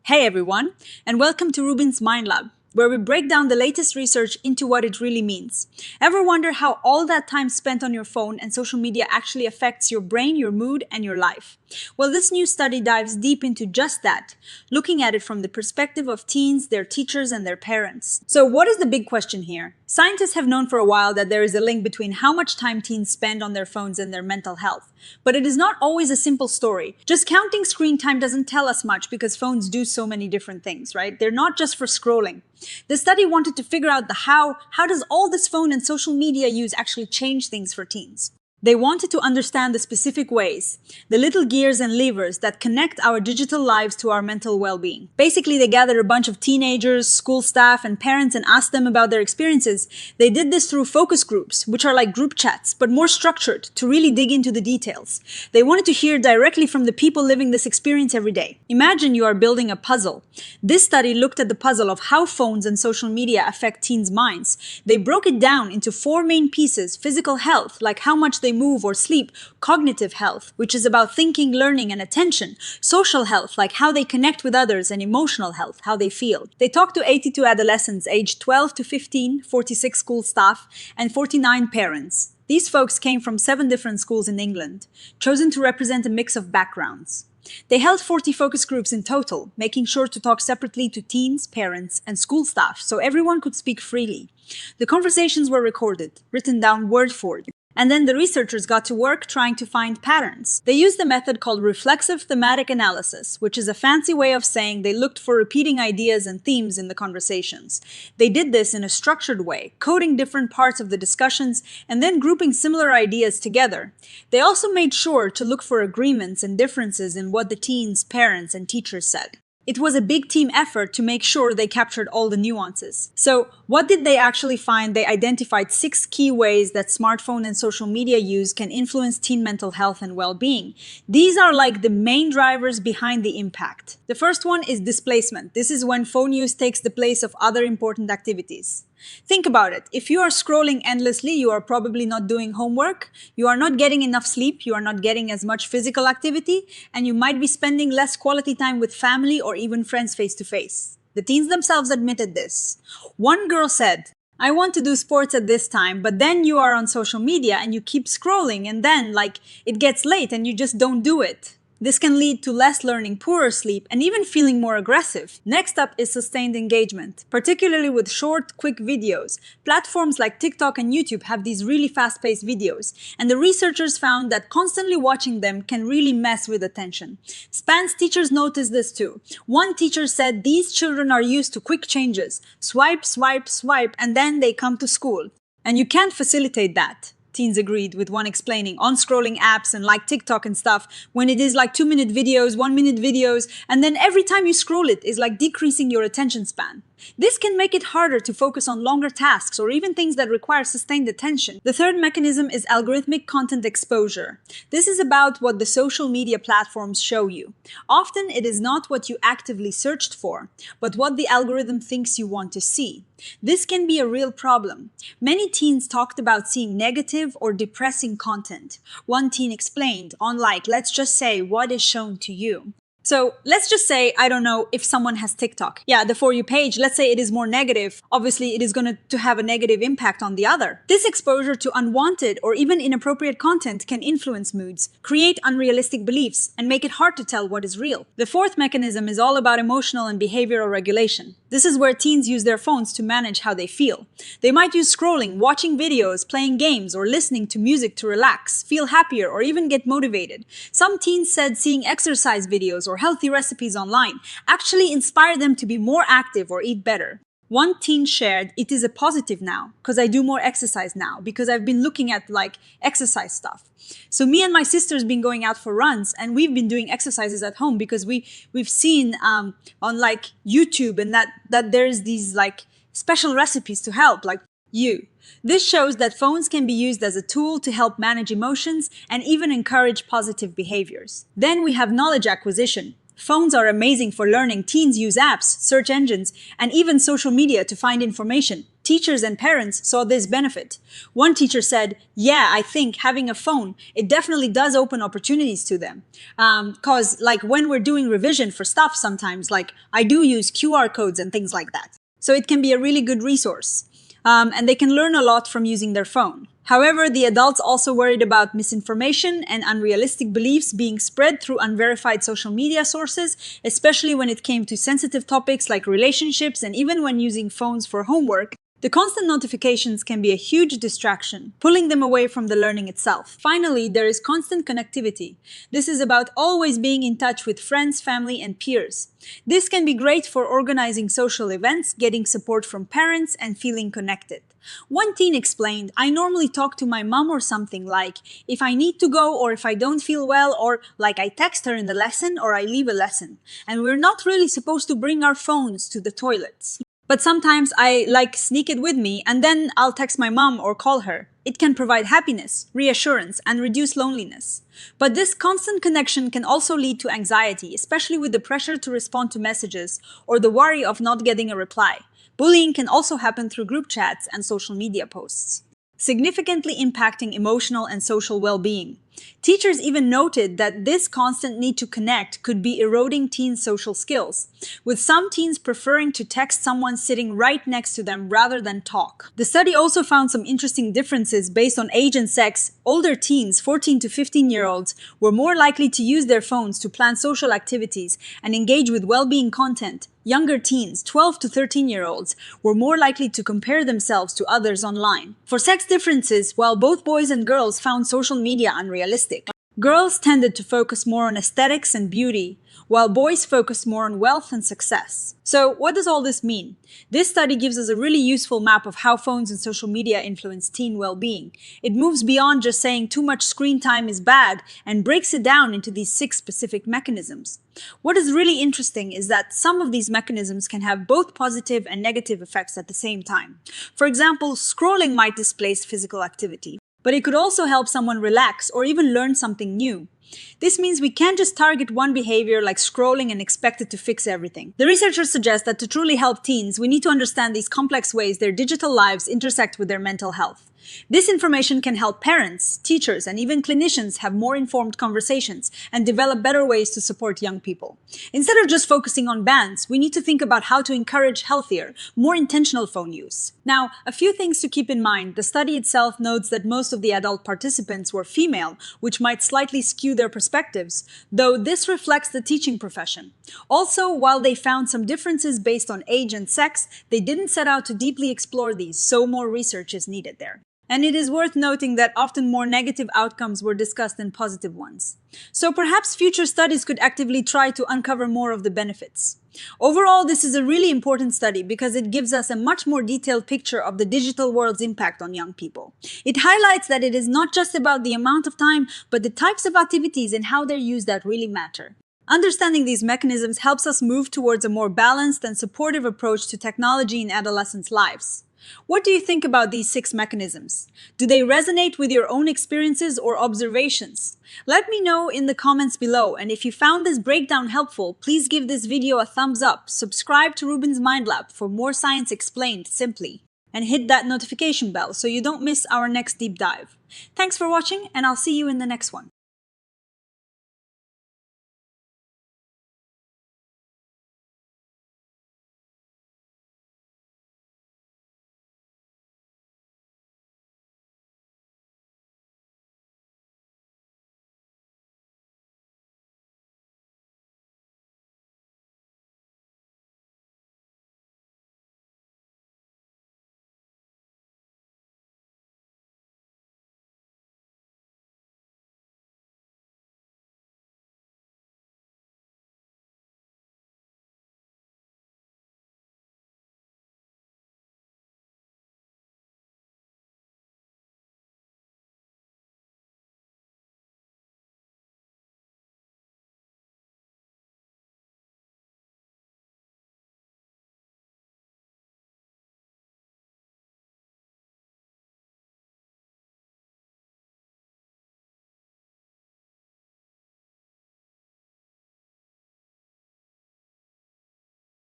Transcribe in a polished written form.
Hey everyone, and welcome to RUBIN'S Mind Lab, where we break down the latest research into what it really means. Ever wonder how all that time spent on your phone and social media actually affects your brain, your mood, and your life? Well, this new study dives deep into just that, looking at it from the perspective of teens, their teachers, and their parents. So what is the big question here? Scientists have known for a while that there is a link between how much time teens spend on their phones and their mental health. But it is not always a simple story. Just counting screen time doesn't tell us much because phones do so many different things, right? They're not just for scrolling. The study wanted to figure out the how does all this phone and social media use actually change things for teens? They wanted to understand the specific ways, the little gears and levers that connect our digital lives to our mental well-being. Basically, they gathered a bunch of teenagers, school staff, and parents and asked them about their experiences. They did this through focus groups, which are like group chats, but more structured to really dig into the details. They wanted to hear directly from the people living this experience every day. Imagine you are building a puzzle. This study looked at the puzzle of how phones and social media affect teens' minds. They broke it down into 4 main pieces: physical health, like how much they move or sleep; cognitive health, which is about thinking, learning, and attention; social health, like how they connect with others; and emotional health, how they feel. They talked to 82 adolescents aged 12 to 15, 46 school staff, and 49 parents. These folks came from 7 different schools in England, chosen to represent a mix of backgrounds. They held 40 focus groups in total, making sure to talk separately to teens, parents, and school staff so everyone could speak freely. The conversations were recorded, written down word for word. And then the researchers got to work trying to find patterns. They used a method called reflexive thematic analysis, which is a fancy way of saying they looked for repeating ideas and themes in the conversations. They did this in a structured way, coding different parts of the discussions and then grouping similar ideas together. They also made sure to look for agreements and differences in what the teens, parents, and teachers said. It was a big team effort to make sure they captured all the nuances. So, what did they actually find? They identified 6 key ways that smartphone and social media use can influence teen mental health and well-being. These are like the main drivers behind the impact. The first one is displacement. This is when phone use takes the place of other important activities. Think about it. If you are scrolling endlessly, you are probably not doing homework, you are not getting enough sleep, you are not getting as much physical activity, and you might be spending less quality time with family or even friends face to face. The teens themselves admitted this. One girl said, "I want to do sports at this time, but then you are on social media and you keep scrolling and then, it gets late and you just don't do it." This can lead to less learning, poorer sleep, and even feeling more aggressive. Next up is sustained engagement, particularly with short, quick videos. Platforms like TikTok and YouTube have these really fast-paced videos, and the researchers found that constantly watching them can really mess with attention. Span's teachers noticed this too. One teacher said these children are used to quick changes. Swipe, swipe, swipe, and then they come to school. And you can't facilitate that. Teens agreed, with one explaining, on scrolling apps and like TikTok and stuff, when it is like 2-minute videos, 1-minute videos, and then every time you scroll it is like decreasing your attention span. This can make it harder to focus on longer tasks or even things that require sustained attention. The third mechanism is algorithmic content exposure. This is about what the social media platforms show you. Often it is not what you actively searched for, but what the algorithm thinks you want to see. This can be a real problem. Many teens talked about seeing negative or depressing content. One teen explained, let's just say, what is shown to you. So let's just say, I don't know, if someone has TikTok. Yeah, the For You page, let's say it is more negative. Obviously, it is going to have a negative impact on the other. This exposure to unwanted or even inappropriate content can influence moods, create unrealistic beliefs, and make it hard to tell what is real. The fourth mechanism is all about emotional and behavioral regulation. This is where teens use their phones to manage how they feel. They might use scrolling, watching videos, playing games, or listening to music to relax, feel happier, or even get motivated. Some teens said seeing exercise videos or healthy recipes online actually inspire them to be more active or eat better. One teen shared, "It is a positive now, because I do more exercise now, because I've been looking at exercise stuff. So me and my sister's been going out for runs, and we've been doing exercises at home because we've seen on YouTube and that there's these special recipes to help, you." This shows that phones can be used as a tool to help manage emotions and even encourage positive behaviors. Then we have knowledge acquisition. Phones are amazing for learning. Teens use apps, search engines, and even social media to find information. teachers and parents saw this benefit. One teacher said, yeah, I think having a phone, it definitely does open opportunities to them. Cause like when we're doing revision for stuff sometimes, like I do use QR codes and things like that. So it can be a really good resource. And they can learn a lot from using their phone. However, the adults also worried about misinformation and unrealistic beliefs being spread through unverified social media sources, especially when it came to sensitive topics like relationships and even when using phones for homework. The constant notifications can be a huge distraction, pulling them away from the learning itself. Finally, there is constant connectivity. This is about always being in touch with friends, family, and peers. This can be great for organizing social events, getting support from parents, and feeling connected. One teen explained, I normally talk to my mom or something like, if I need to go or if I don't feel well, or like I text her in the lesson or I leave a lesson. And we're not really supposed to bring our phones to the toilets. But sometimes I sneak it with me and then I'll text my mom or call her. It can provide happiness, reassurance, and reduce loneliness. But this constant connection can also lead to anxiety, especially with the pressure to respond to messages or the worry of not getting a reply. Bullying can also happen through group chats and social media posts, significantly impacting emotional and social well-being. Teachers even noted that this constant need to connect could be eroding teens' social skills, with some teens preferring to text someone sitting right next to them rather than talk. The study also found some interesting differences based on age and sex. Older teens, 14 to 15-year-olds, were more likely to use their phones to plan social activities and engage with well-being content. Younger teens, 12 to 13-year-olds, were more likely to compare themselves to others online. For sex differences, while both boys and girls found social media unrealistic, girls tended to focus more on aesthetics and beauty, while boys focused more on wealth and success. So what does all this mean? This study gives us a really useful map of how phones and social media influence teen well-being. It moves beyond just saying too much screen time is bad and breaks it down into these 6 specific mechanisms. What is really interesting is that some of these mechanisms can have both positive and negative effects at the same time. For example, scrolling might displace physical activity, but it could also help someone relax or even learn something new. This means we can't just target one behavior like scrolling and expect it to fix everything. The researchers suggest that to truly help teens, we need to understand these complex ways their digital lives intersect with their mental health. This information can help parents, teachers, and even clinicians have more informed conversations and develop better ways to support young people. Instead of just focusing on bans, we need to think about how to encourage healthier, more intentional phone use. Now, a few things to keep in mind. The study itself notes that most of the adult participants were female, which might slightly skew their perspectives, though this reflects the teaching profession. Also, while they found some differences based on age and sex, they didn't set out to deeply explore these, so more research is needed there. And it is worth noting that often more negative outcomes were discussed than positive ones. So perhaps future studies could actively try to uncover more of the benefits. Overall, this is a really important study because it gives us a much more detailed picture of the digital world's impact on young people. It highlights that it is not just about the amount of time, but the types of activities and how they're used that really matter. Understanding these mechanisms helps us move towards a more balanced and supportive approach to technology in adolescents' lives. What do you think about these 6 mechanisms? Do they resonate with your own experiences or observations? Let me know in the comments below, and if you found this breakdown helpful, please give this video a thumbs up, subscribe to RUBIN'S Mind Lab for more science explained simply, and hit that notification bell so you don't miss our next deep dive. Thanks for watching, and I'll see you in the next one.